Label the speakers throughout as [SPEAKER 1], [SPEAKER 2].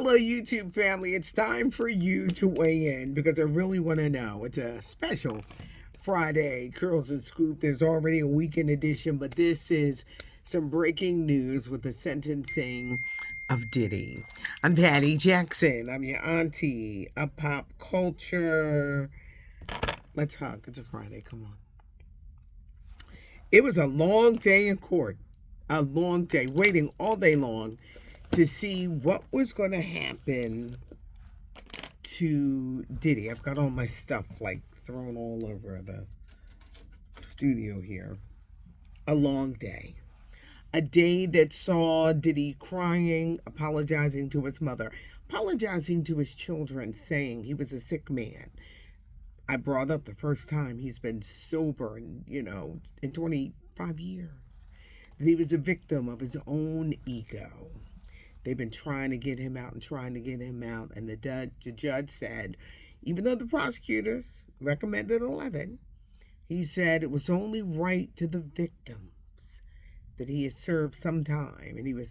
[SPEAKER 1] Hello, YouTube family. It's time for you to weigh in because I really want to know. It's a special Friday, Curls and Scoop. There's already a weekend edition, but this is some breaking news with the sentencing of Diddy. I'm Patty Jackson. I'm your auntie of pop culture. Let's hug. It's a Friday. Come on. It was a long day in court, a long day, waiting all day long to see what was going to happen to Diddy. I've got all my stuff like thrown all over the studio here. A long day. A day that saw Diddy crying, apologizing to his mother, apologizing to his children, saying he was a sick man. I brought up the first time he's been sober in 25 years. That he was a victim of his own ego. They've been trying to get him out and trying to get him out. And the judge said, even though the prosecutors recommended 11, he said it was only right to the victims that he has served some time. And he was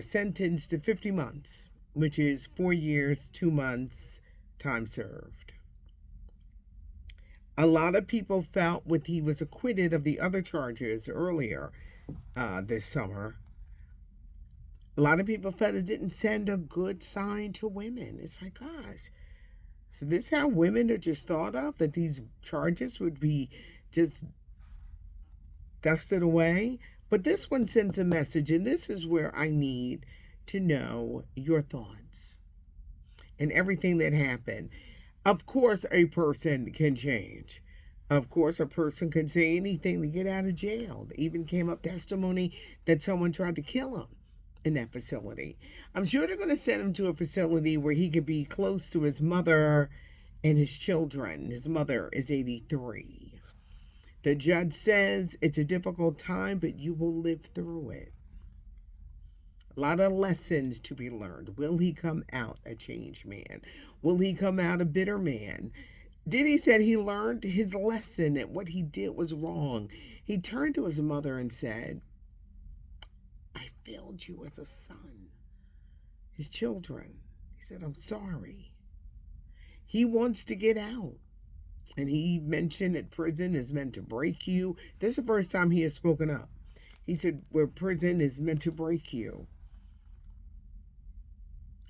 [SPEAKER 1] sentenced to 50 months, which is 4 years, 2 months, time served. A lot of people felt when he was acquitted of the other charges earlier this summer, a lot of people felt it didn't send a good sign to women. It's like, gosh, so this is how women are just thought of, that these charges would be just dusted away. But this one sends a message, and this is where I need to know your thoughts and everything that happened. Of course, a person can change. Of course, a person can say anything to get out of jail. There even came up testimony that someone tried to kill him in that facility. I'm sure they're going to send him to a facility where he could be close to his mother and his children. His mother is 83. The judge says it's a difficult time, but you will live through it. A lot of lessons to be learned. Will he come out a changed man? Will he come out a bitter man? Diddy said he learned his lesson, that what he did was wrong. He turned to his mother and said, I failed you as a son. His children. He said, I'm sorry. He wants to get out. And he mentioned that prison is meant to break you. This is the first time he has spoken up. He said, where prison is meant to break you.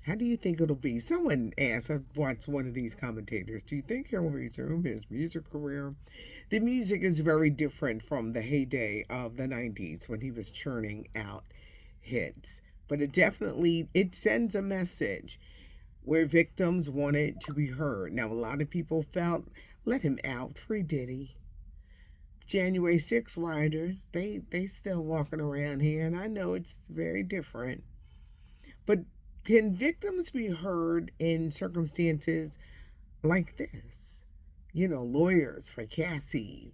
[SPEAKER 1] How do you think it'll be? Someone asked, I watched one of these commentators, do you think he'll resume his music career? The music is very different from the heyday of the 90s when he was churning out hits. But it sends a message where victims wanted to be heard. Now, a lot of people felt, let him out, free Diddy. January 6 riders, they still walking around here, and I know it's very different. But can victims be heard in circumstances like this? Lawyers for Cassie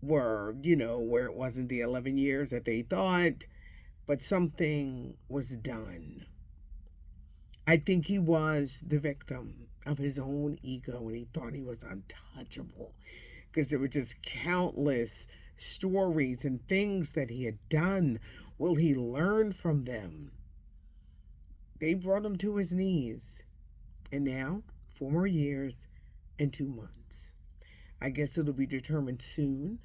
[SPEAKER 1] were, where it wasn't the 11 years that they thought, but something was done. I think he was the victim of his own ego, and he thought he was untouchable because there were just countless stories and things that he had done. Will he learn from them? They brought him to his knees. And now, 4 more years and 2 months. I guess it'll be determined soon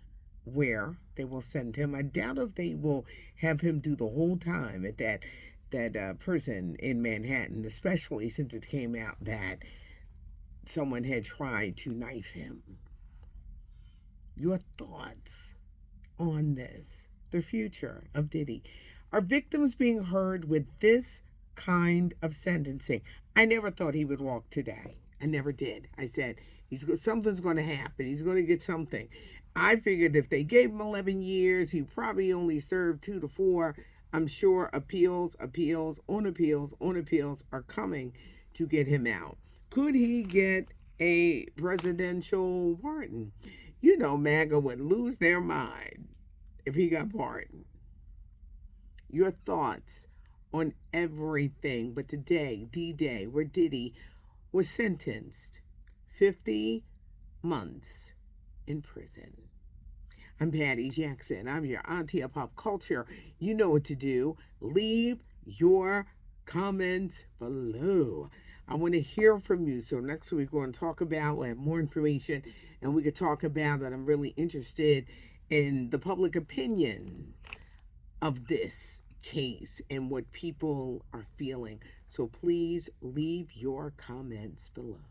[SPEAKER 1] where they will send him. I doubt if they will have him do the whole time at that prison in Manhattan, especially since it came out that someone had tried to knife him. Your thoughts on this, the future of Diddy. Are victims being heard with this kind of sentencing? I never thought he would walk today. I never did. I said, something's going to happen. He's going to get something. I figured if they gave him 11 years, he probably only served 2 to 4. I'm sure appeals are coming to get him out. Could he get a presidential pardon? MAGA would lose their mind if he got pardoned. Your thoughts on everything, but today, D-Day, where Diddy was sentenced 50 months in prison. I'm Patty Jackson. I'm your auntie of pop culture. You know what to do. Leave your comment below. I want to hear from you. So next week we're going to talk about, we'll have more information, and we could talk about that. I'm really interested in the public opinion of this case and what people are feeling. So please leave your comments below.